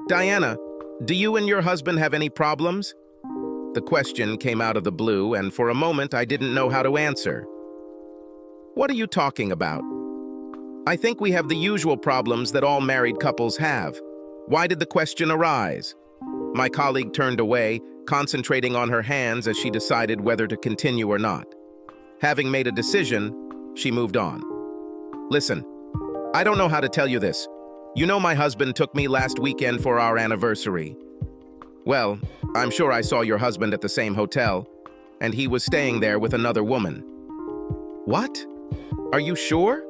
Diana, do you and your husband have any problems? The question came out of the blue, and for a moment I didn't know how to answer. What are you talking about? I think we have the usual problems that all married couples have. Why did the question arise? My colleague turned away, concentrating on her hands as she decided whether to continue or not. Having made a decision, she moved on. Listen, I don't know how to tell you this. You know my husband took me last weekend for our anniversary. Well, I'm sure I saw your husband at the same hotel, and he was staying there with another woman. What? Are you sure?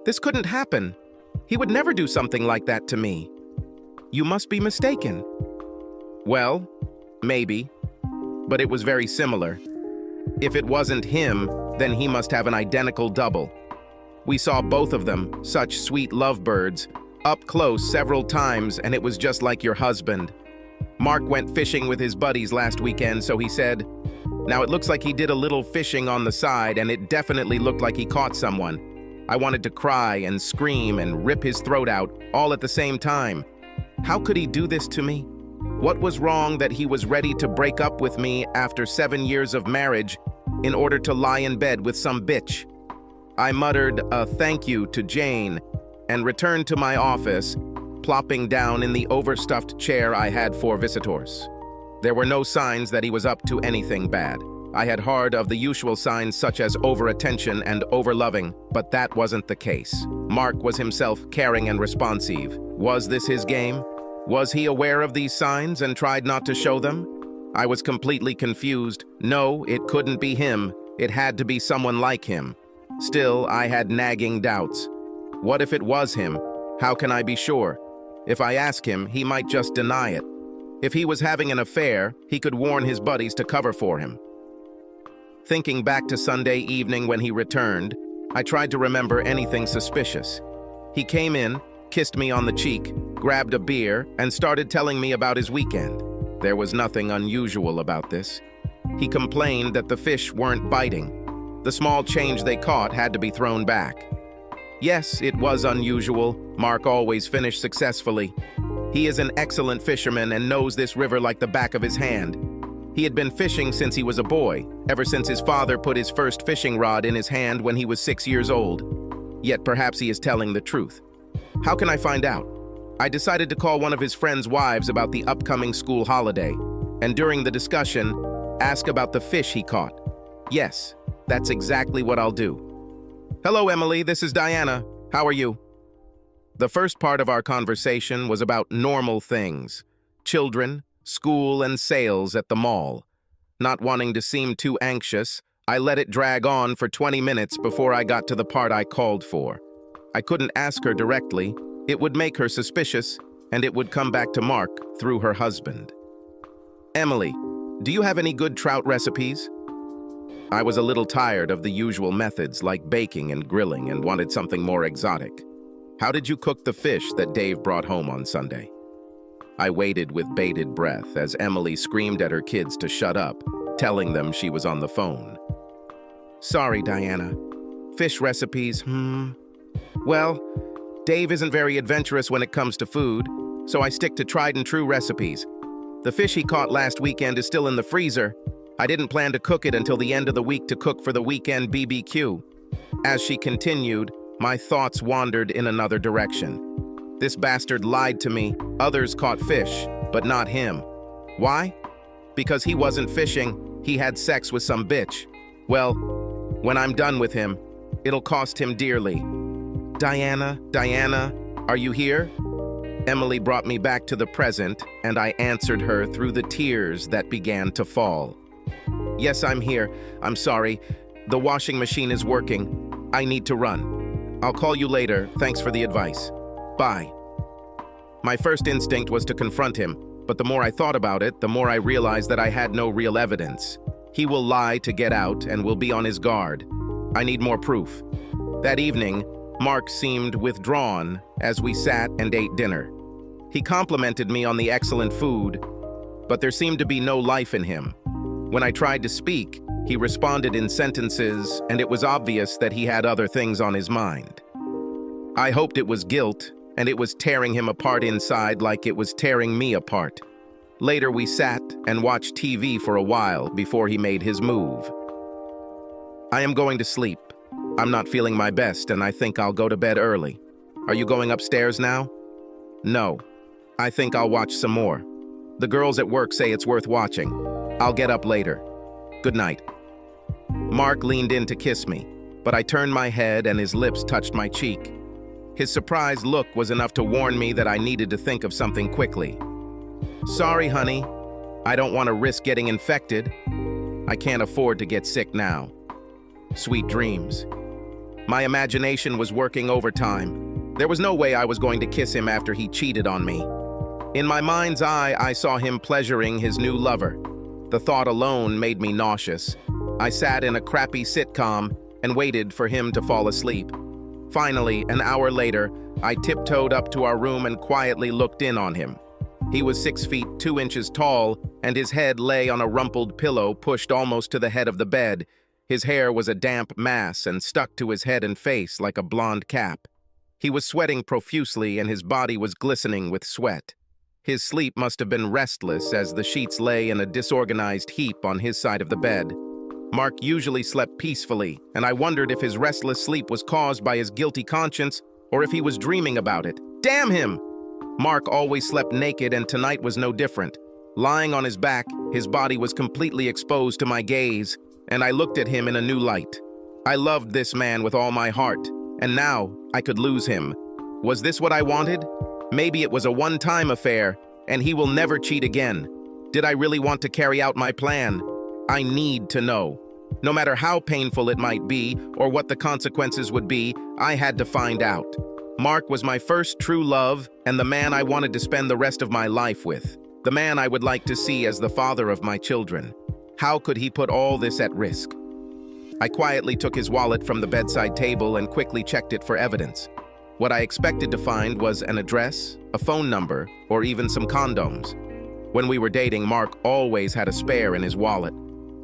This couldn't happen. He would never do something like that to me. You must be mistaken. Well, maybe, but it was very similar. If it wasn't him, then he must have an identical double. We saw both of them, such sweet lovebirds, up close several times, and it was just like your husband. Mark went fishing with his buddies last weekend, so he said. Now it looks like he did a little fishing on the side, and it definitely looked like he caught someone. I wanted to cry and scream and rip his throat out, all at the same time. How could he do this to me? What was wrong that he was ready to break up with me after 7 years of marriage in order to lie in bed with some bitch? I muttered a thank you to Jane and returned to my office, plopping down in the overstuffed chair I had for visitors. There were no signs that he was up to anything bad. I had heard of the usual signs such as over-attention and over-loving, but that wasn't the case. Mark was himself caring and responsive. Was this his game? Was he aware of these signs and tried not to show them? I was completely confused. No, it couldn't be him. It had to be someone like him. Still, I had nagging doubts. What if it was him? How can I be sure? If I ask him, he might just deny it. If he was having an affair, he could warn his buddies to cover for him. Thinking back to Sunday evening when he returned, I tried to remember anything suspicious. He came in, kissed me on the cheek, grabbed a beer, and started telling me about his weekend. There was nothing unusual about this. He complained that the fish weren't biting. The small change they caught had to be thrown back. Yes, it was unusual. Mark always finished successfully. He is an excellent fisherman and knows this river like the back of his hand. He had been fishing since he was a boy, ever since his father put his first fishing rod in his hand when he was 6 years old. Yet perhaps he is telling the truth. How can I find out? I decided to call one of his friends' wives about the upcoming school holiday, and during the discussion, ask about the fish he caught. Yes, that's exactly what I'll do. Hello, Emily, this is Diana. How are you? The first part of our conversation was about normal things. Children, school, and sales at the mall. Not wanting to seem too anxious, I let it drag on for 20 minutes before I got to the part I called for. I couldn't ask her directly. It would make her suspicious, and it would come back to Mark through her husband. Emily, do you have any good trout recipes? I was a little tired of the usual methods like baking and grilling and wanted something more exotic. How did you cook the fish that Dave brought home on Sunday? I waited with bated breath as Emily screamed at her kids to shut up, telling them she was on the phone. Sorry, Diana. Fish recipes, Well, Dave isn't very adventurous when it comes to food, so I stick to tried and true recipes. The fish he caught last weekend is still in the freezer. I didn't plan to cook it until the end of the week to cook for the weekend BBQ. As she continued, my thoughts wandered in another direction. This bastard lied to me. Others caught fish, but not him. Why? Because he wasn't fishing. He had sex with some bitch. Well, when I'm done with him, it'll cost him dearly. Diana, are you here? Emily brought me back to the present, and I answered her through the tears that began to fall. Yes, I'm here. I'm sorry. The washing machine is working. I need to run. I'll call you later. Thanks for the advice. Bye. My first instinct was to confront him, but the more I thought about it, the more I realized that I had no real evidence. He will lie to get out and will be on his guard. I need more proof. That evening, Mark seemed withdrawn as we sat and ate dinner. He complimented me on the excellent food, but there seemed to be no life in him. When I tried to speak, he responded in sentences, and it was obvious that he had other things on his mind. I hoped it was guilt, and it was tearing him apart inside like it was tearing me apart. Later, we sat and watched TV for a while before he made his move. I am going to sleep. I'm not feeling my best, and I think I'll go to bed early. Are you going upstairs now? No. I think I'll watch some more. The girls at work say it's worth watching. I'll get up later. Good night. Mark leaned in to kiss me, but I turned my head and his lips touched my cheek. His surprised look was enough to warn me that I needed to think of something quickly. Sorry, honey. I don't want to risk getting infected. I can't afford to get sick now. Sweet dreams. My imagination was working overtime. There was no way I was going to kiss him after he cheated on me. In my mind's eye, I saw him pleasuring his new lover. The thought alone made me nauseous. I sat in a crappy sitcom and waited for him to fall asleep. Finally, an hour later, I tiptoed up to our room and quietly looked in on him. He was 6 feet 2 inches tall, and his head lay on a rumpled pillow pushed almost to the head of the bed. His hair was a damp mass and stuck to his head and face like a blonde cap. He was sweating profusely and his body was glistening with sweat. His sleep must have been restless as the sheets lay in a disorganized heap on his side of the bed. Mark usually slept peacefully, and I wondered if his restless sleep was caused by his guilty conscience or if he was dreaming about it. Damn him! Mark always slept naked, and tonight was no different. Lying on his back, his body was completely exposed to my gaze, and I looked at him in a new light. I loved this man with all my heart, and now I could lose him. Was this what I wanted? Maybe it was a one-time affair, and he will never cheat again. Did I really want to carry out my plan? I need to know. No matter how painful it might be, or what the consequences would be, I had to find out. Mark was my first true love, and the man I wanted to spend the rest of my life with. The man I would like to see as the father of my children. How could he put all this at risk? I quietly took his wallet from the bedside table and quickly checked it for evidence. What I expected to find was an address, a phone number, or even some condoms. When we were dating, Mark always had a spare in his wallet.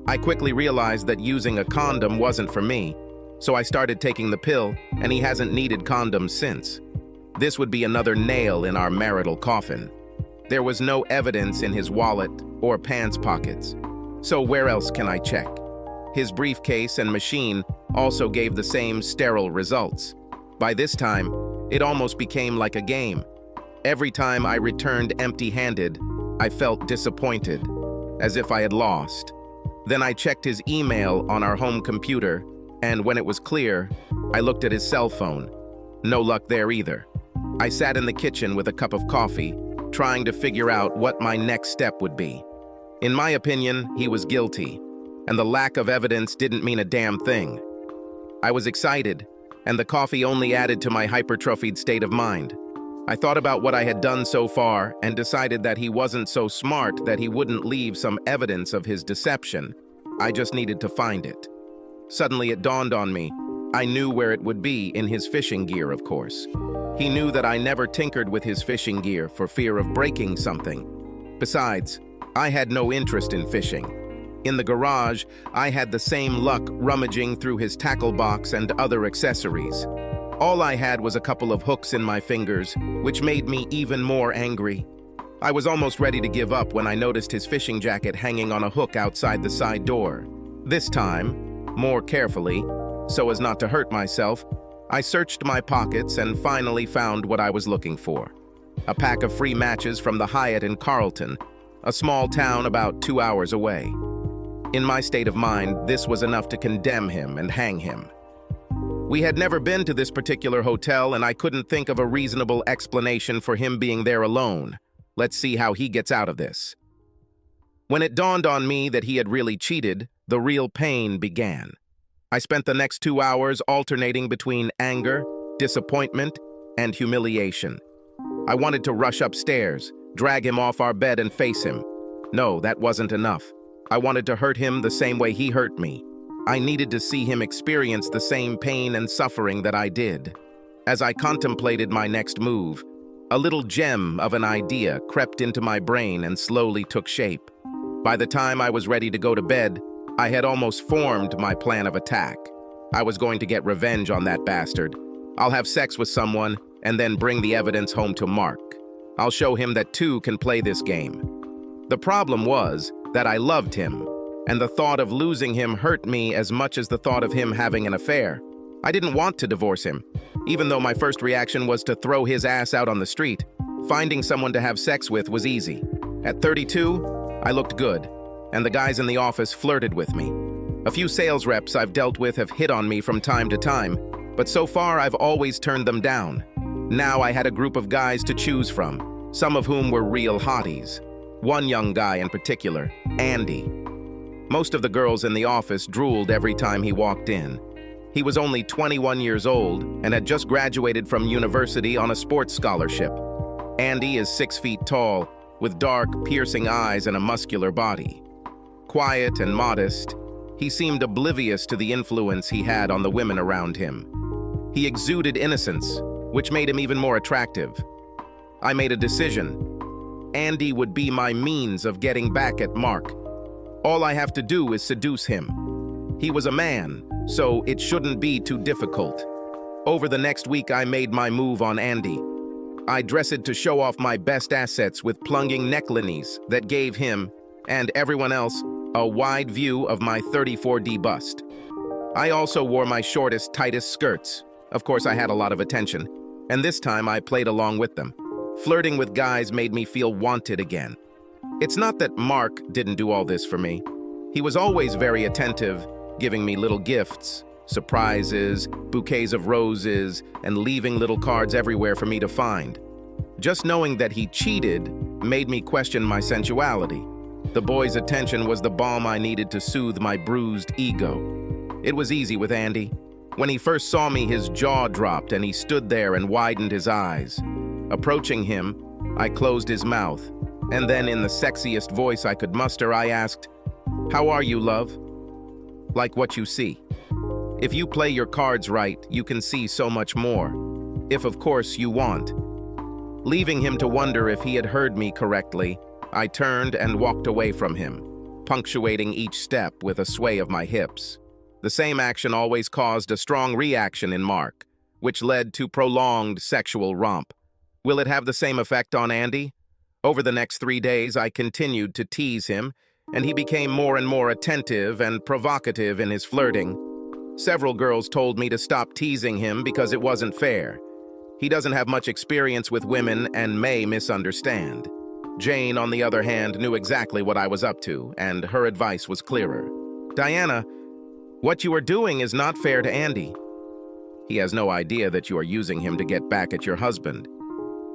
I quickly realized that using a condom wasn't for me, so I started taking the pill, and he hasn't needed condoms since. This would be another nail in our marital coffin. There was no evidence in his wallet or pants pockets. So where else can I check? His briefcase and machine also gave the same sterile results. By this time, it almost became like a game. Every time I returned empty-handed, I felt disappointed, as if I had lost. Then I checked his email on our home computer, and when it was clear, I looked at his cell phone. No luck there either. I sat in the kitchen with a cup of coffee, trying to figure out what my next step would be. In my opinion, he was guilty, and the lack of evidence didn't mean a damn thing. I was excited, and the coffee only added to my hypertrophied state of mind. I thought about what I had done so far and decided that he wasn't so smart that he wouldn't leave some evidence of his deception. I just needed to find it. Suddenly it dawned on me. I knew where it would be, in his fishing gear, of course. He knew that I never tinkered with his fishing gear for fear of breaking something. Besides, I had no interest in fishing. In the garage, I had the same luck rummaging through his tackle box and other accessories. All I had was a couple of hooks in my fingers, which made me even more angry. I was almost ready to give up when I noticed his fishing jacket hanging on a hook outside the side door. This time, more carefully, so as not to hurt myself, I searched my pockets and finally found what I was looking for. A pack of free matches from the Hyatt in Carlton, a small town about 2 hours away. In my state of mind, this was enough to condemn him and hang him. We had never been to this particular hotel, and I couldn't think of a reasonable explanation for him being there alone. Let's see how he gets out of this. When it dawned on me that he had really cheated, the real pain began. I spent the next 2 hours alternating between anger, disappointment, and humiliation. I wanted to rush upstairs, drag him off our bed and face him. No, that wasn't enough. I wanted to hurt him the same way he hurt me. I needed to see him experience the same pain and suffering that I did. As I contemplated my next move, a little gem of an idea crept into my brain and slowly took shape. By the time I was ready to go to bed, I had almost formed my plan of attack. I was going to get revenge on that bastard. I'll have sex with someone, and then bring the evidence home to Mark. I'll show him that two can play this game. The problem was that I loved him, and the thought of losing him hurt me as much as the thought of him having an affair. I didn't want to divorce him, even though my first reaction was to throw his ass out on the street. Finding someone to have sex with was easy. At 32, I looked good, and the guys in the office flirted with me. A few sales reps I've dealt with have hit on me from time to time, but so far I've always turned them down. Now I had a group of guys to choose from, some of whom were real hotties. One young guy in particular, Andy. Most of the girls in the office drooled every time he walked in. He was only 21 years old and had just graduated from university on a sports scholarship. Andy is 6 feet tall, with dark, piercing eyes and a muscular body. Quiet and modest, he seemed oblivious to the influence he had on the women around him. He exuded innocence, which made him even more attractive. I made a decision. Andy would be my means of getting back at Mark. All I have to do is seduce him. He was a man, so it shouldn't be too difficult. Over the next week, I made my move on Andy. I dressed to show off my best assets with plunging necklaces that gave him, and everyone else, a wide view of my 34D bust. I also wore my shortest, tightest skirts. Of course, I had a lot of attention, and this time I played along with them. Flirting with guys made me feel wanted again. It's not that Mark didn't do all this for me. He was always very attentive, giving me little gifts, surprises, bouquets of roses, and leaving little cards everywhere for me to find. Just knowing that he cheated made me question my sensuality. The boy's attention was the balm I needed to soothe my bruised ego. It was easy with Andy. When he first saw me, his jaw dropped and he stood there and widened his eyes. Approaching him, I closed his mouth, and then in the sexiest voice I could muster, I asked, "How are you, love?" Like what you see. If you play your cards right, you can see so much more. If, of course, you want. Leaving him to wonder if he had heard me correctly, I turned and walked away from him, punctuating each step with a sway of my hips. The same action always caused a strong reaction in Mark, which led to prolonged sexual romp. Will it have the same effect on Andy? Over the next 3 days, I continued to tease him, and he became more and more attentive and provocative in his flirting. Several girls told me to stop teasing him because it wasn't fair. He doesn't have much experience with women and may misunderstand. Jane, on the other hand, knew exactly what I was up to, and her advice was clearer. "Diana, what you are doing is not fair to Andy. He has no idea that you are using him to get back at your husband.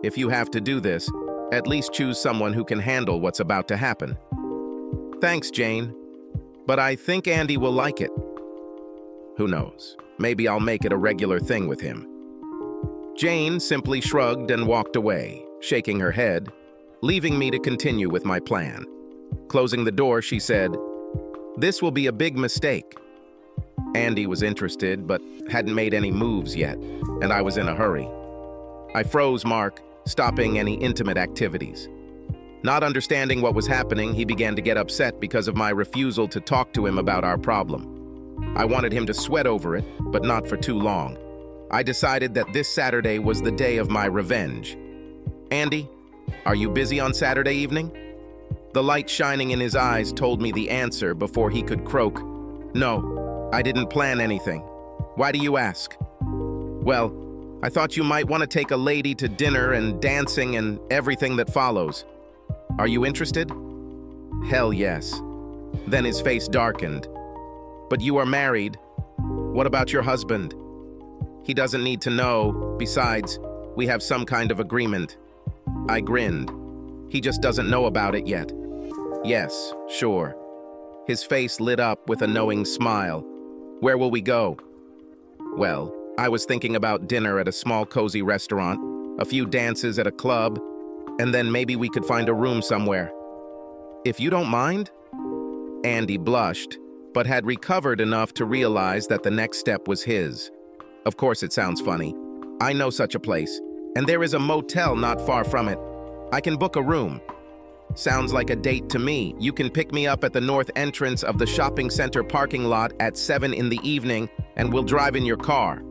If you have to do this, at least choose someone who can handle what's about to happen." "Thanks, Jane, but I think Andy will like it." Who knows? Maybe I'll make it a regular thing with him. Jane simply shrugged and walked away, shaking her head, leaving me to continue with my plan. Closing the door, she said, "This will be a big mistake." Andy was interested, but hadn't made any moves yet, and I was in a hurry. I froze Mark, stopping any intimate activities. Not understanding what was happening, he began to get upset because of my refusal to talk to him about our problem. I wanted him to sweat over it, but not for too long. I decided that this Saturday was the day of my revenge. "Andy, are you busy on Saturday evening?" The light shining in his eyes told me the answer before he could croak, "No, I didn't plan anything. Why do you ask?" "Well, I thought you might want to take a lady to dinner and dancing and everything that follows. Are you interested?" "Hell yes." Then his face darkened. "But you are married. What about your husband?" "He doesn't need to know. Besides, we have some kind of agreement." I grinned. "He just doesn't know about it yet." "Yes, sure." His face lit up with a knowing smile. "Where will we go?" "Well, I was thinking about dinner at a small cozy restaurant, a few dances at a club, and then maybe we could find a room somewhere." "If you don't mind?" Andy blushed, but had recovered enough to realize that the next step was his. "Of course it sounds funny. I know such a place, and there is a motel not far from it. I can book a room." "Sounds like a date to me. You can pick me up at the north entrance of the shopping center parking lot at 7 in the evening, and we'll drive in your car."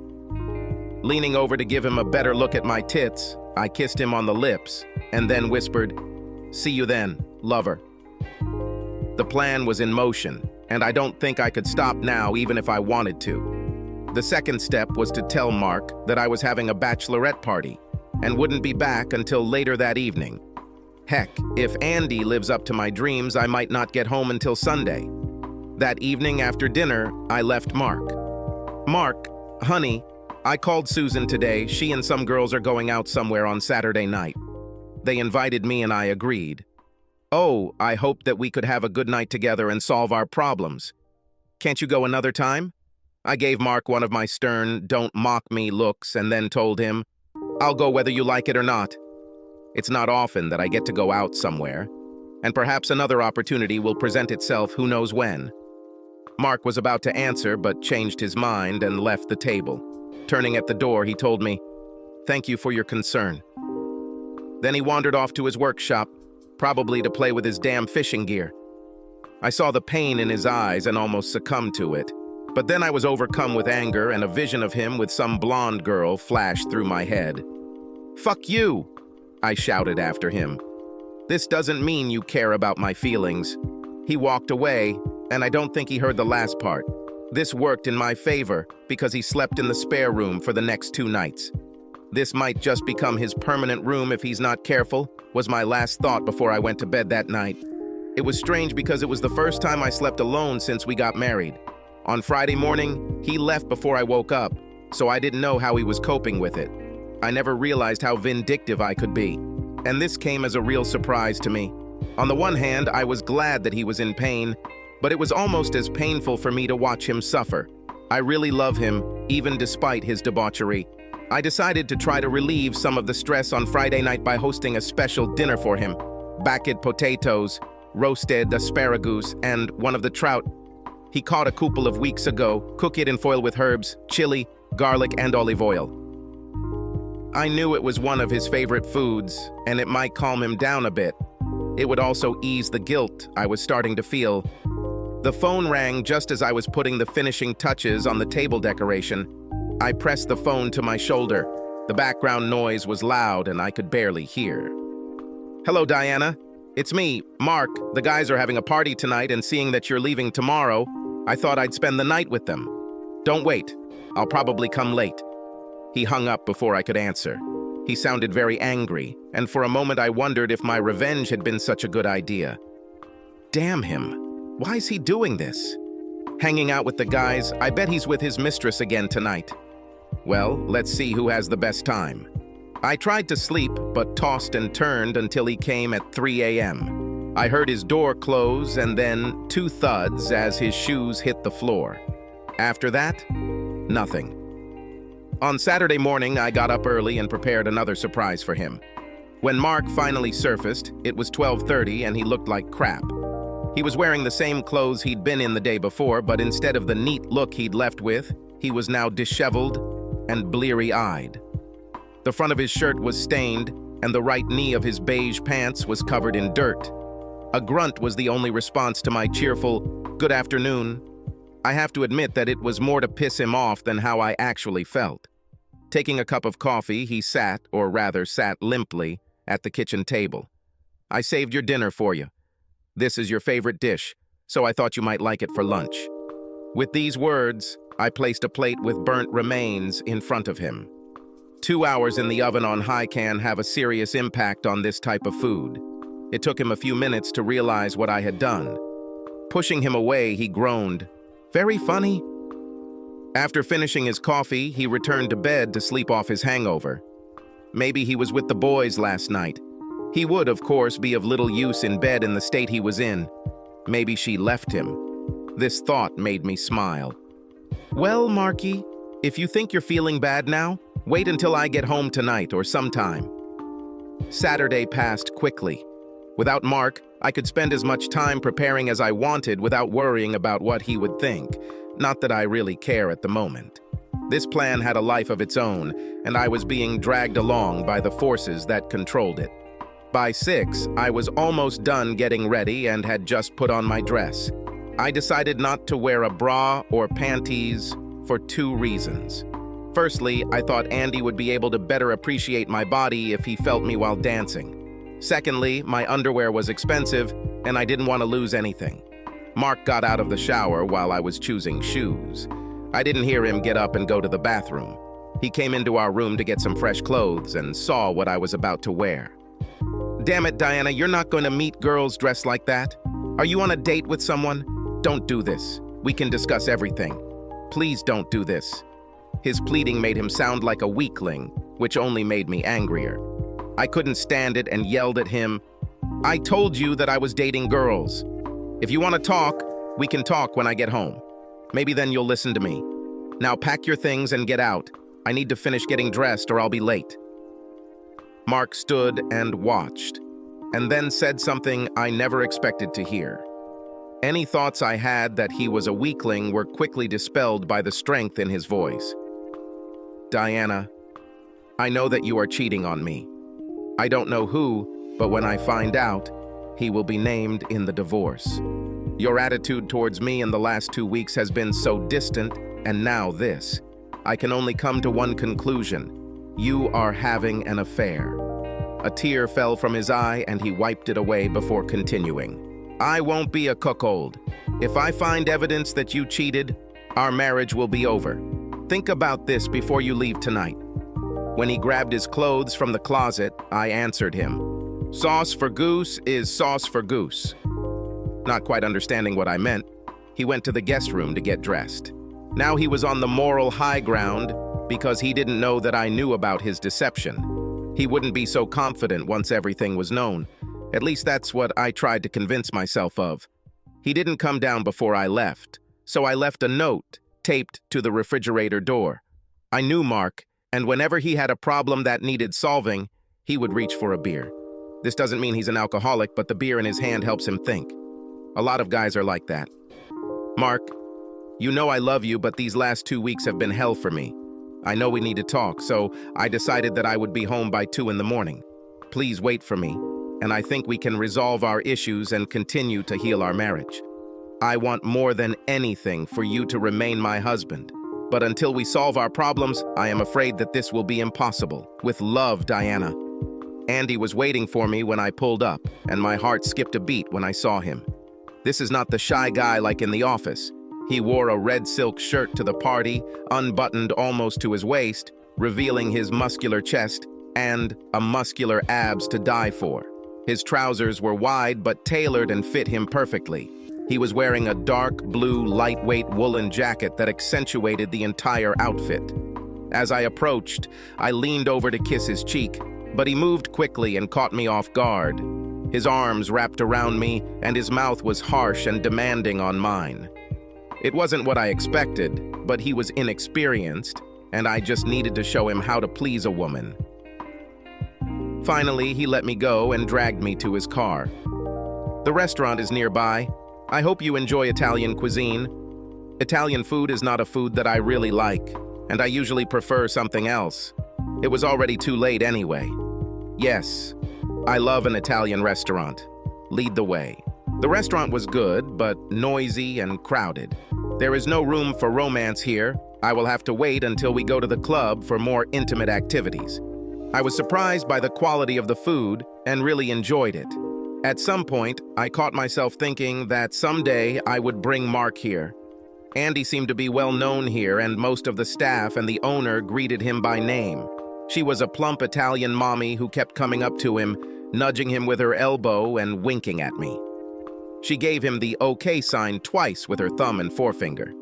Leaning over to give him a better look at my tits, I kissed him on the lips and then whispered, "See you then, lover." The plan was in motion, and I don't think I could stop now even if I wanted to. The second step was to tell Mark that I was having a bachelorette party and wouldn't be back until later that evening. Heck, if Andy lives up to my dreams, I might not get home until Sunday. That evening after dinner, I left Mark. "Mark, honey, I called Susan today. She and some girls are going out somewhere on Saturday night. They invited me and I agreed. Oh, I hoped that we could have a good night together and solve our problems. Can't you go another time?" I gave Mark one of my stern, "don't mock me" looks and then told him, "I'll go whether you like it or not." It's not often that I get to go out somewhere, and perhaps another opportunity will present itself who knows when. Mark was about to answer but changed his mind and left the table. Turning at the door, he told me, "Thank you for your concern." Then he wandered off to his workshop, probably to play with his damn fishing gear. I saw the pain in his eyes and almost succumbed to it. But then I was overcome with anger and a vision of him with some blonde girl flashed through my head. "Fuck you!" I shouted after him. "This doesn't mean you care about my feelings." He walked away, and I don't think he heard the last part. This worked in my favor because he slept in the spare room for the next 2 nights. This might just become his permanent room if he's not careful, was my last thought before I went to bed that night. It was strange because it was the first time I slept alone since we got married. On Friday morning, he left before I woke up, so I didn't know how he was coping with it. I never realized how vindictive I could be, and this came as a real surprise to me. On the one hand, I was glad that he was in pain, but it was almost as painful for me to watch him suffer. I really love him, even despite his debauchery. I decided to try to relieve some of the stress on Friday night by hosting a special dinner for him. Baked potatoes, roasted asparagus, and one of the trout he caught a couple of weeks ago. Cook it in foil with herbs, chili, garlic, and olive oil. I knew it was one of his favorite foods, and it might calm him down a bit. It would also ease the guilt I was starting to feel. The phone rang just as I was putting the finishing touches on the table decoration. I pressed the phone to my shoulder. The background noise was loud and I could barely hear. "Hello, Diana. It's me, Mark. The guys are having a party tonight, and seeing that you're leaving tomorrow, I thought I'd spend the night with them. Don't wait. I'll probably come late." He hung up before I could answer. He sounded very angry, and for a moment I wondered if my revenge had been such a good idea. Damn him. Why is he doing this? Hanging out with the guys, I bet he's with his mistress again tonight. Well, let's see who has the best time. I tried to sleep, but tossed and turned until he came at 3 a.m. I heard his door close and then 2 thuds as his shoes hit the floor. After that, nothing. On Saturday morning, I got up early and prepared another surprise for him. When Mark finally surfaced, it was 12:30 and he looked like crap. He was wearing the same clothes he'd been in the day before, but instead of the neat look he'd left with, he was now disheveled and bleary-eyed. The front of his shirt was stained, and the right knee of his beige pants was covered in dirt. A grunt was the only response to my cheerful, "Good afternoon." I have to admit that it was more to piss him off than how I actually felt. Taking a cup of coffee, he sat, or rather sat limply, at the kitchen table. "I saved your dinner for you. This is your favorite dish, so I thought you might like it for lunch." With these words, I placed a plate with burnt remains in front of him. 2 hours in the oven on high can have a serious impact on this type of food. It took him a few minutes to realize what I had done. Pushing him away, he groaned, "Very funny." After finishing his coffee, he returned to bed to sleep off his hangover. Maybe he was with the boys last night. He would, of course, be of little use in bed in the state he was in. Maybe she left him. This thought made me smile. "Well, Marky, if you think you're feeling bad now, wait until I get home tonight or sometime." Saturday passed quickly. Without Mark, I could spend as much time preparing as I wanted without worrying about what he would think. Not that I really care at the moment. This plan had a life of its own, and I was being dragged along by the forces that controlled it. By 6, I was almost done getting ready and had just put on my dress. I decided not to wear a bra or panties for 2 reasons. Firstly, I thought Andy would be able to better appreciate my body if he felt me while dancing. Secondly, my underwear was expensive, and I didn't want to lose anything. Mark got out of the shower while I was choosing shoes. I didn't hear him get up and go to the bathroom. He came into our room to get some fresh clothes and saw what I was about to wear. Damn it, Diana, you're not going to meet girls dressed like that. Are you on a date with someone? Don't do this. We can discuss everything. Please don't do this. His pleading made him sound like a weakling, which only made me angrier. I couldn't stand it and yelled at him, "I told you that I was dating girls. If you want to talk, we can talk when I get home. Maybe then you'll listen to me. Now pack your things and get out. I need to finish getting dressed or I'll be late." Mark stood and watched, and then said something I never expected to hear. Any thoughts I had that he was a weakling were quickly dispelled by the strength in his voice. "Diana, I know that you are cheating on me. I don't know who, but when I find out, he will be named in the divorce. Your attitude towards me in the last 2 weeks has been so distant, and now this. I can only come to one conclusion. You are having an affair." A tear fell from his eye and he wiped it away before continuing. "I won't be a cuckold. If I find evidence that you cheated, our marriage will be over. Think about this before you leave tonight." When he grabbed his clothes from the closet, I answered him, "Sauce for goose is sauce for goose." Not quite understanding what I meant, he went to the guest room to get dressed. Now he was on the moral high ground because he didn't know that I knew about his deception. He wouldn't be so confident once everything was known. At least that's what I tried to convince myself of. He didn't come down before I left, so I left a note taped to the refrigerator door. I knew Mark, and whenever he had a problem that needed solving, he would reach for a beer. This doesn't mean he's an alcoholic, but the beer in his hand helps him think. A lot of guys are like that. "Mark, you know I love you, but these last 2 weeks have been hell for me. I know we need to talk, so I decided that I would be home by 2 in the morning. Please wait for me, and I think we can resolve our issues and continue to heal our marriage. I want more than anything for you to remain my husband. But until we solve our problems, I am afraid that this will be impossible. With love, Diana." Andy was waiting for me when I pulled up, and my heart skipped a beat when I saw him. This is not the shy guy like in the office. He wore a red silk shirt to the party, unbuttoned almost to his waist, revealing his muscular chest and a muscular abs to die for. His trousers were wide but tailored and fit him perfectly. He was wearing a dark blue, lightweight woolen jacket that accentuated the entire outfit. As I approached, I leaned over to kiss his cheek, but he moved quickly and caught me off guard. His arms wrapped around me, and his mouth was harsh and demanding on mine. It wasn't what I expected, but he was inexperienced, and I just needed to show him how to please a woman. Finally, he let me go and dragged me to his car. "The restaurant is nearby. I hope you enjoy Italian cuisine. Italian food is not a food that I really like, and I usually prefer something else. It was already too late anyway. Yes, I love an Italian restaurant. Lead the way." The restaurant was good, but noisy and crowded. "There is no room for romance here. I will have to wait until we go to the club for more intimate activities." I was surprised by the quality of the food and really enjoyed it. At some point, I caught myself thinking that someday I would bring Mark here. Andy seemed to be well known here, and most of the staff and the owner greeted him by name. She was a plump Italian mommy who kept coming up to him, nudging him with her elbow and winking at me. She gave him the OK sign twice with her thumb and forefinger.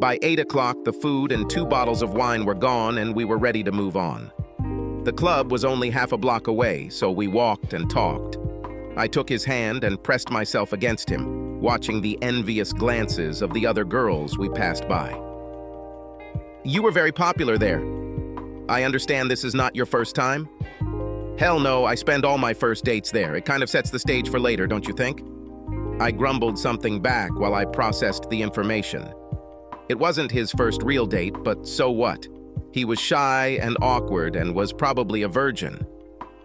By 8 o'clock, the food and 2 bottles of wine were gone, and we were ready to move on. The club was only half a block away, so we walked and talked. I took his hand and pressed myself against him, watching the envious glances of the other girls we passed by. "You were very popular there. I understand this is not your first time?" "Hell no, I spend all my first dates there. It kind of sets the stage for later, don't you think?" I grumbled something back while I processed the information. It wasn't his first real date, but so what? He was shy and awkward and was probably a virgin.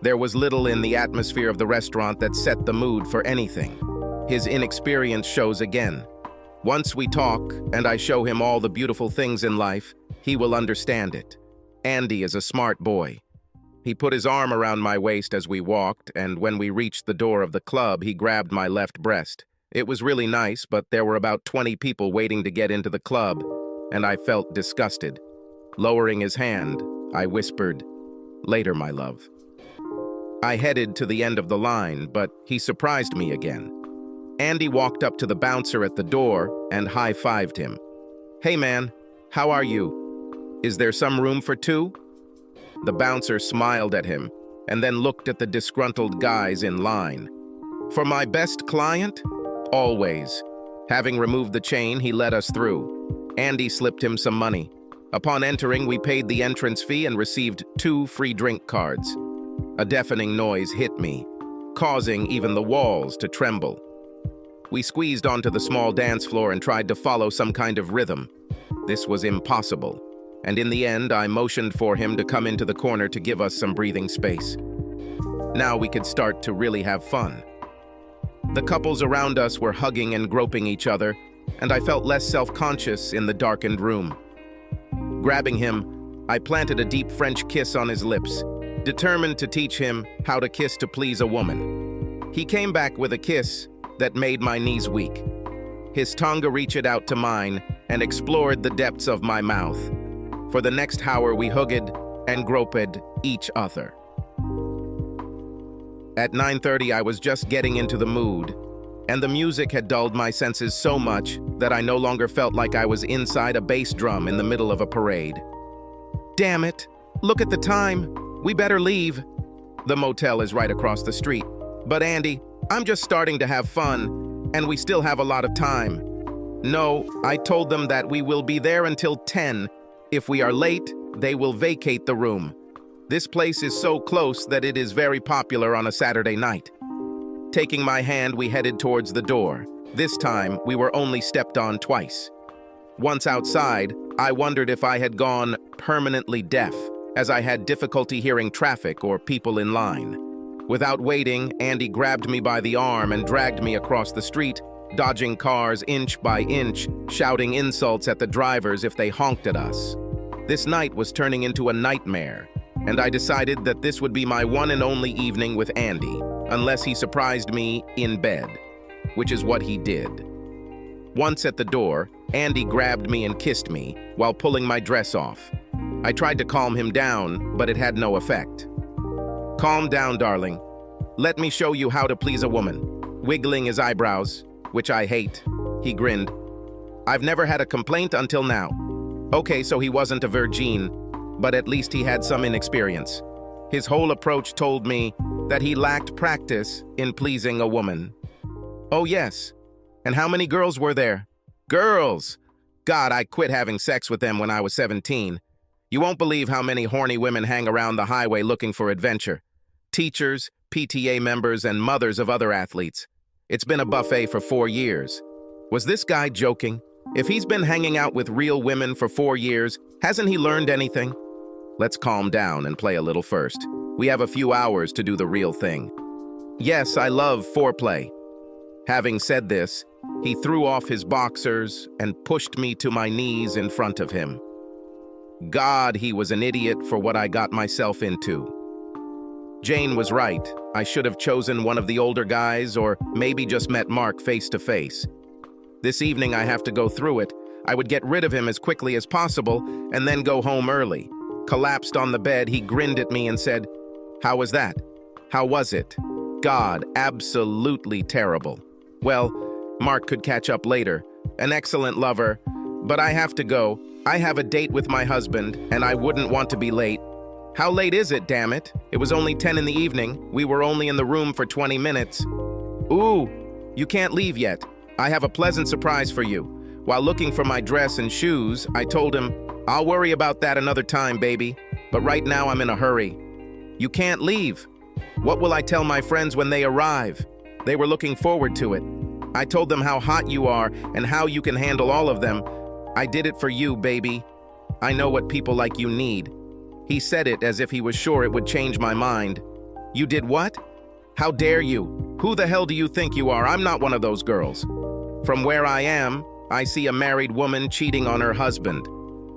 There was little in the atmosphere of the restaurant that set the mood for anything. His inexperience shows again. Once we talk and I show him all the beautiful things in life, He will understand it. Andy is a smart boy. He put his arm around my waist as we walked, and when we reached the door of the club, he grabbed my left breast. It was really nice, but there were about 20 people waiting to get into the club, and I felt disgusted. Lowering his hand, I whispered, "Later, my love." I headed to the end of the line, but he surprised me again. Andy walked up to the bouncer at the door and high-fived him. "Hey man, how are you? Is there some room for two?" The bouncer smiled at him and then looked at the disgruntled guys in line. "For my best client? Always." Having removed the chain, he let us through. Andy slipped him some money. Upon entering, we paid the entrance fee and received 2 free drink cards. A deafening noise hit me, causing even the walls to tremble. We squeezed onto the small dance floor and tried to follow some kind of rhythm. This was impossible, and in the end, I motioned for him to come into the corner to give us some breathing space. Now we could start to really have fun. The couples around us were hugging and groping each other, and I felt less self-conscious in the darkened room. Grabbing him, I planted a deep French kiss on his lips, determined to teach him how to kiss to please a woman. He came back with a kiss that made my knees weak. His tongue reached out to mine and explored the depths of my mouth. For the next hour, we hugged and groped each other. At 9:30, I was just getting into the mood, and the music had dulled my senses so much that I no longer felt like I was inside a bass drum in the middle of a parade. "Damn it! Look at the time! We better leave." The motel is right across the street. "But Andy, I'm just starting to have fun, and we still have a lot of time." "No, I told them that we will be there until 10. If we are late, they will vacate the room. This place is so close that it is very popular on a Saturday night." Taking my hand, we headed towards the door. This time, we were only stepped on twice. Once outside, I wondered if I had gone permanently deaf, as I had difficulty hearing traffic or people in line. Without waiting, Andy grabbed me by the arm and dragged me across the street, dodging cars inch by inch, shouting insults at the drivers if they honked at us. This night was turning into a nightmare, and I decided that this would be my one and only evening with Andy, unless he surprised me in bed, which is what he did. Once at the door, Andy grabbed me and kissed me while pulling my dress off. I tried to calm him down, but it had no effect. "Calm down, darling. Let me show you how to please a woman." Wiggling his eyebrows, which I hate, he grinned. "I've never had a complaint until now." Okay, so he wasn't a virgin, but at least he had some inexperience. His whole approach told me that he lacked practice in pleasing a woman. "Oh yes. And how many girls were there?" "Girls! God, I quit having sex with them when I was 17. You won't believe how many horny women hang around the highway looking for adventure. Teachers, PTA members, and mothers of other athletes. It's been a buffet for 4 years. Was this guy joking? If he's been hanging out with real women for 4 years, hasn't he learned anything? Let's calm down and play a little first. We have a few hours to do the real thing. Yes, I love foreplay." Having said this, he threw off his boxers and pushed me to my knees in front of him. God, he was an idiot for what I got myself into. Jane was right. I should have chosen one of the older guys or maybe just met Mark face to face. This evening I have to go through it. I would get rid of him as quickly as possible and then go home early. Collapsed on the bed, he grinned at me and said, "How was that? How was it?" God, absolutely terrible. Well, Mark could catch up later. An excellent lover, but I have to go. I have a date with my husband, and I wouldn't want to be late. How late is it, damn it? It was only 10 in the evening. We were only in the room for 20 minutes. Ooh, you can't leave yet. I have a pleasant surprise for you. While looking for my dress and shoes, I told him, "I'll worry about that another time, baby. But right now I'm in a hurry." You can't leave. What will I tell my friends when they arrive? They were looking forward to it. I told them how hot you are and how you can handle all of them. I did it for you, baby. I know what people like you need. He said it as if he was sure it would change my mind. You did what? How dare you? Who the hell do you think you are? I'm not one of those girls. From where I am, I see a married woman cheating on her husband.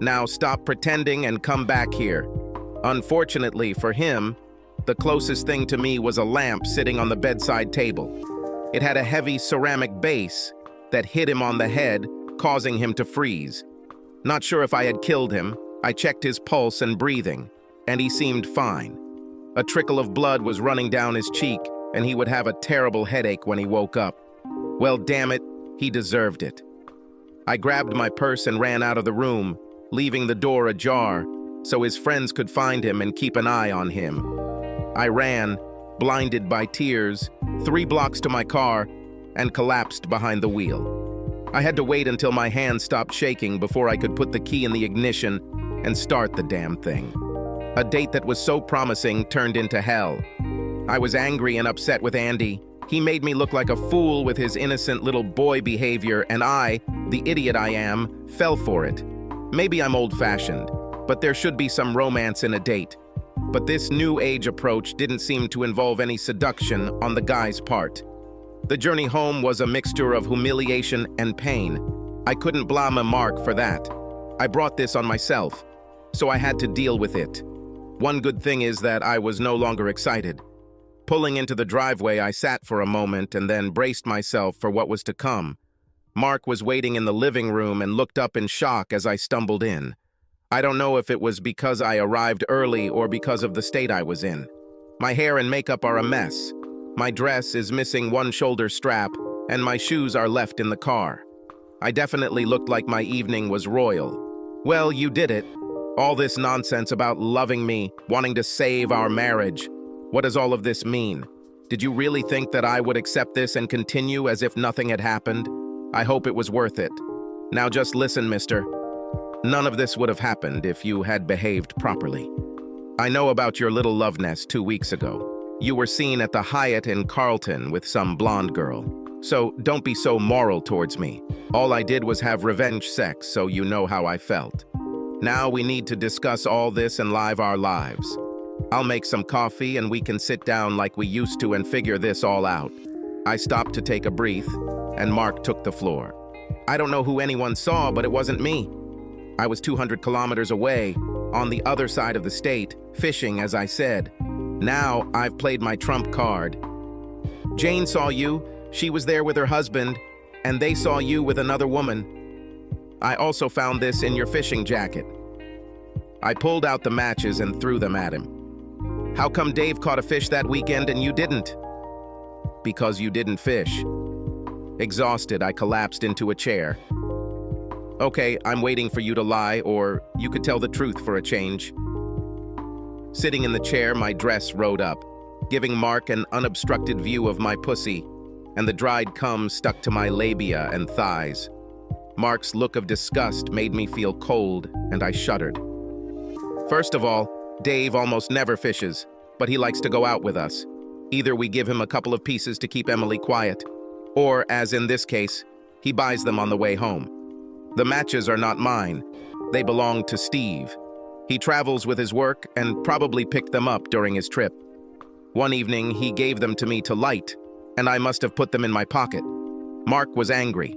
Now stop pretending and come back here." Unfortunately for him, the closest thing to me was a lamp sitting on the bedside table. It had a heavy ceramic base that hit him on the head, causing him to freeze. Not sure if I had killed him. I checked his pulse and breathing, and he seemed fine. A trickle of blood was running down his cheek, and he would have a terrible headache when he woke up. Well, damn it, he deserved it. I grabbed my purse and ran out of the room, leaving the door ajar so his friends could find him and keep an eye on him. I ran, blinded by tears, 3 blocks to my car and collapsed behind the wheel. I had to wait until my hand stopped shaking before I could put the key in the ignition and start the damn thing. A date that was so promising turned into hell. I was angry and upset with Andy. He made me look like a fool with his innocent little boy behavior, and I, the idiot I am, fell for it. Maybe I'm old-fashioned, but there should be some romance in a date. But this new age approach didn't seem to involve any seduction on the guy's part. The journey home was a mixture of humiliation and pain. I couldn't blame Mark for that. I brought this on myself, so I had to deal with it. One good thing is that I was no longer excited. Pulling into the driveway, I sat for a moment and then braced myself for what was to come. Mark was waiting in the living room and looked up in shock as I stumbled in. I don't know if it was because I arrived early or because of the state I was in. My hair and makeup are a mess. My dress is missing one shoulder strap, and my shoes are left in the car. I definitely looked like my evening was royal. Well, you did it. All this nonsense about loving me, wanting to save our marriage. What does all of this mean? Did you really think that I would accept this and continue as if nothing had happened? I hope it was worth it. Now just listen, mister. None of this would have happened if you had behaved properly. I know about your little love nest 2 weeks ago. You were seen at the Hyatt in Carlton with some blonde girl. So don't be so moral towards me. All I did was have revenge sex, so you know how I felt. Now we need to discuss all this and live our lives. I'll make some coffee and we can sit down like we used to and figure this all out. I stopped to take a breath, and Mark took the floor. I don't know who anyone saw, but it wasn't me. I was 200 kilometers away, on the other side of the state, fishing, as I said. Now I've played my trump card. Jane saw you, she was there with her husband, and they saw you with another woman. I also found this in your fishing jacket. I pulled out the matches and threw them at him. How come Dave caught a fish that weekend and you didn't? Because you didn't fish. Exhausted, I collapsed into a chair. Okay, I'm waiting for you to lie, or you could tell the truth for a change. Sitting in the chair, my dress rode up, giving Mark an unobstructed view of my pussy, and the dried cum stuck to my labia and thighs. Mark's look of disgust made me feel cold, and I shuddered. First of all, Dave almost never fishes, but he likes to go out with us. Either we give him a couple of pieces to keep Emily quiet, or, as in this case, he buys them on the way home. The matches are not mine. They belong to Steve. He travels with his work and probably picked them up during his trip. One evening, he gave them to me to light, and I must have put them in my pocket. Mark was angry,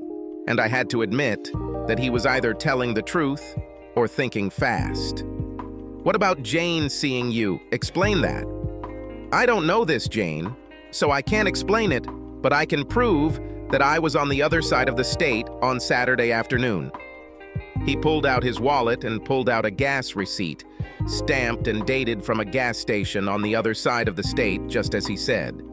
and I had to admit that he was either telling the truth or thinking fast. What about Jane seeing you? Explain that. I don't know this, Jane, so I can't explain it, but I can prove that I was on the other side of the state on Saturday afternoon. He pulled out his wallet and pulled out a gas receipt, stamped and dated from a gas station on the other side of the state, just as he said.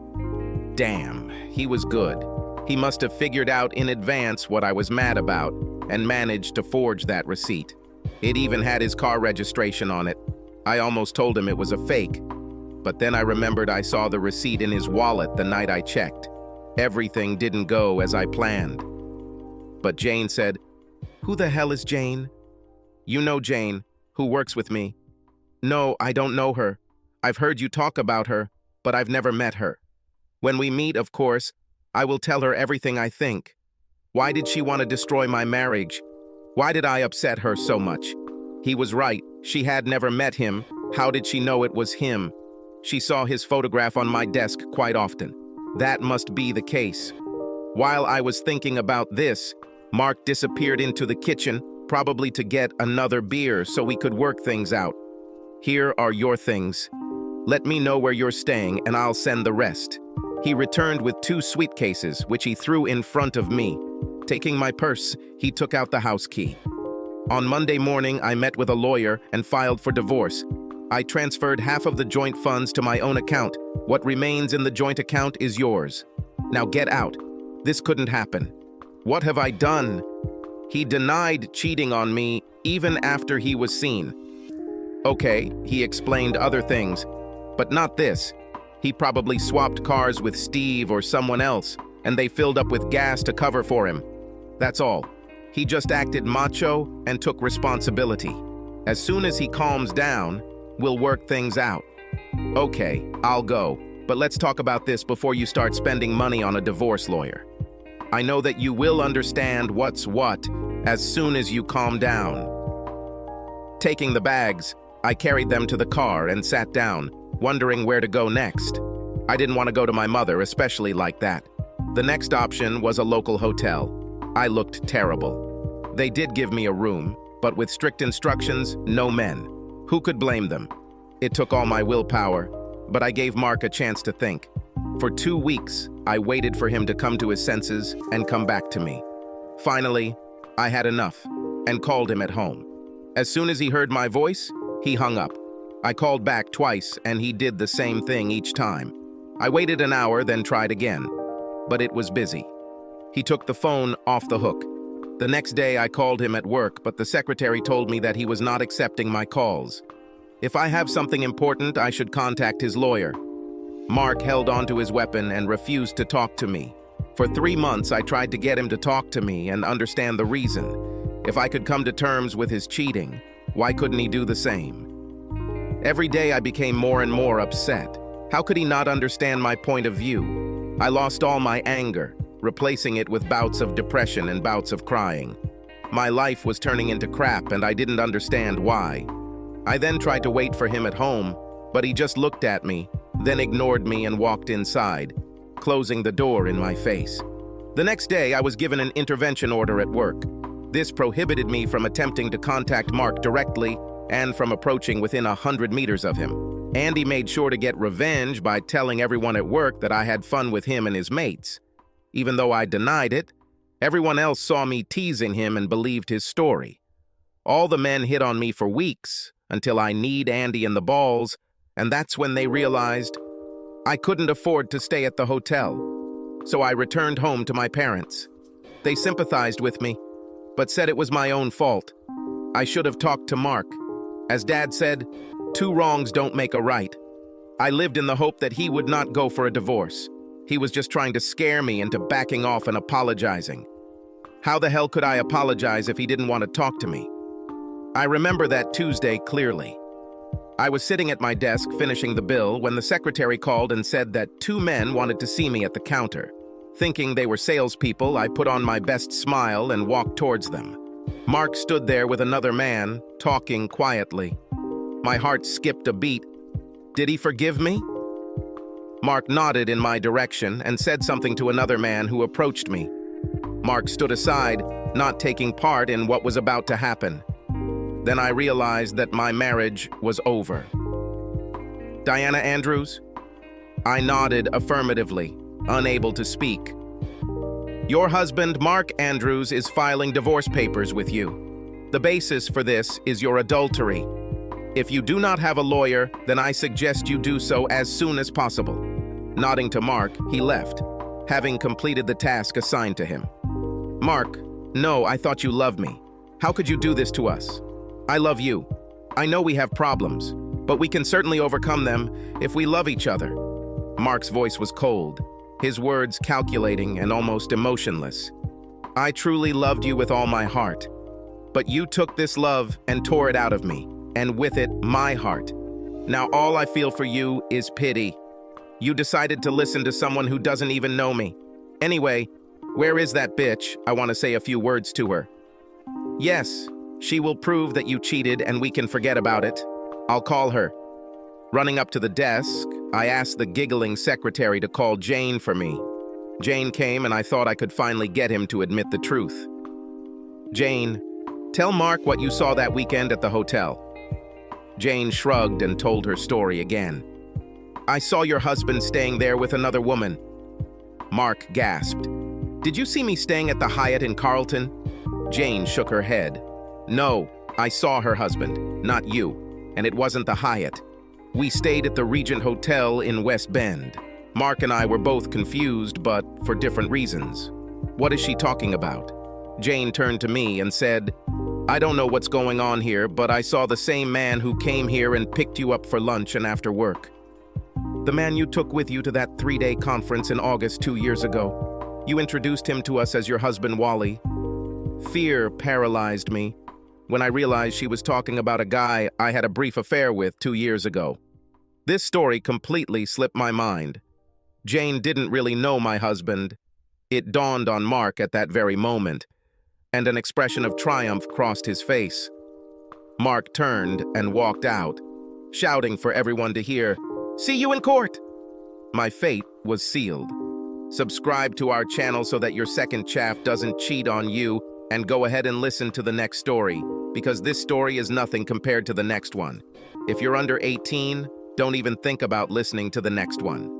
Damn, he was good. He must have figured out in advance what I was mad about and managed to forge that receipt. It even had his car registration on it. I almost told him it was a fake, but then I remembered I saw the receipt in his wallet the night I checked. Everything didn't go as I planned. But Jane said, "Who the hell is Jane?" "You know Jane, who works with me." "No, I don't know her. I've heard you talk about her, but I've never met her. When we meet, of course, I will tell her everything I think. Why did she want to destroy my marriage? Why did I upset her so much?" He was right. She had never met him. How did she know it was him? She saw his photograph on my desk quite often. That must be the case. While I was thinking about this, Mark disappeared into the kitchen, probably to get another beer so we could work things out. Here are your things. Let me know where you're staying and I'll send the rest. He returned with 2 suitcases, which he threw in front of me. Taking my purse, he took out the house key. On Monday morning, I met with a lawyer and filed for divorce. I transferred half of the joint funds to my own account. What remains in the joint account is yours. Now get out. This couldn't happen. What have I done? He denied cheating on me even after he was seen. Okay, he explained other things, but not this. He probably swapped cars with Steve or someone else, and they filled up with gas to cover for him. That's all. He just acted macho and took responsibility. As soon as he calms down, we'll work things out. Okay, I'll go, but let's talk about this before you start spending money on a divorce lawyer. I know that you will understand what's what as soon as you calm down. Taking the bags, I carried them to the car and sat down, wondering where to go next. I didn't want to go to my mother, especially like that. The next option was a local hotel. I looked terrible. They did give me a room, but with strict instructions, no men. Who could blame them? It took all my willpower, but I gave Mark a chance to think. For 2 weeks, I waited for him to come to his senses and come back to me. Finally, I had enough and called him at home. As soon as he heard my voice, he hung up. I called back twice and he did the same thing each time. I waited an hour, then tried again, but it was busy. He took the phone off the hook. The next day I called him at work, but the secretary told me that he was not accepting my calls. If I have something important, I should contact his lawyer. Mark held onto his weapon and refused to talk to me. For 3 months, I tried to get him to talk to me and understand the reason. If I could come to terms with his cheating, why couldn't he do the same? Every day I became more and more upset. How could he not understand my point of view? I lost all my anger, replacing it with bouts of depression and bouts of crying. My life was turning into crap and I didn't understand why. I then tried to wait for him at home, but he just looked at me, then ignored me and walked inside, closing the door in my face. The next day, I was given an intervention order at work. This prohibited me from attempting to contact Mark directly and from approaching within 100 meters of him. Andy made sure to get revenge by telling everyone at work that I had fun with him and his mates. Even though I denied it, everyone else saw me teasing him and believed his story. All the men hit on me for weeks until I kneed Andy in the balls, and that's when they realized I couldn't afford to stay at the hotel. So I returned home to my parents. They sympathized with me, but said it was my own fault. I should have talked to Mark. As Dad said, 2 wrongs don't make a right. I lived in the hope that he would not go for a divorce. He was just trying to scare me into backing off and apologizing. How the hell could I apologize if he didn't want to talk to me? I remember that Tuesday clearly. I was sitting at my desk finishing the bill when the secretary called and said that 2 men wanted to see me at the counter. Thinking they were salespeople, I put on my best smile and walked towards them. Mark stood there with another man, talking quietly. My heart skipped a beat. Did he forgive me? Mark nodded in my direction and said something to another man who approached me. Mark stood aside, not taking part in what was about to happen. Then I realized that my marriage was over. Diana Andrews? I nodded affirmatively, unable to speak. Your husband, Mark Andrews, is filing divorce papers with you. The basis for this is your adultery. If you do not have a lawyer, then I suggest you do so as soon as possible. Nodding to Mark, he left, having completed the task assigned to him. Mark, no, I thought you loved me. How could you do this to us? I love you. I know we have problems, but we can certainly overcome them if we love each other. Mark's voice was cold, his words calculating and almost emotionless. I truly loved you with all my heart, but you took this love and tore it out of me, and with it, my heart. Now all I feel for you is pity. You decided to listen to someone who doesn't even know me. Anyway, where is that bitch? I want to say a few words to her. Yes, she will prove that you cheated and we can forget about it. I'll call her. Running up to the desk, I asked the giggling secretary to call Jane for me. Jane came and I thought I could finally get him to admit the truth. Jane, Tell Mark what you saw that weekend at the hotel. Jane shrugged and told her story again. I saw your husband staying there with another woman. Mark gasped. Did you see me staying at the Hyatt in Carlton? Jane shook her head. No, I saw her husband, not you, and it wasn't the Hyatt. We stayed at the Regent Hotel in West Bend. Mark and I were both confused, but for different reasons. What is she talking about? Jane turned to me and said, I don't know what's going on here, but I saw the same man who came here and picked you up for lunch and after work. The man you took with you to that 3-day conference in August 2 years ago. You introduced him to us as your husband, Wally. Fear paralyzed me when I realized she was talking about a guy I had a brief affair with 2 years ago. This story completely slipped my mind. Jane didn't really know my husband. It dawned on Mark at that very moment, and an expression of triumph crossed his face. Mark turned and walked out, shouting for everyone to hear, "See you in court!" My fate was sealed. Subscribe to our channel so that your second chaff doesn't cheat on you, and go ahead and listen to the next story, because this story is nothing compared to the next one. If you're under 18, don't even think about listening to the next one.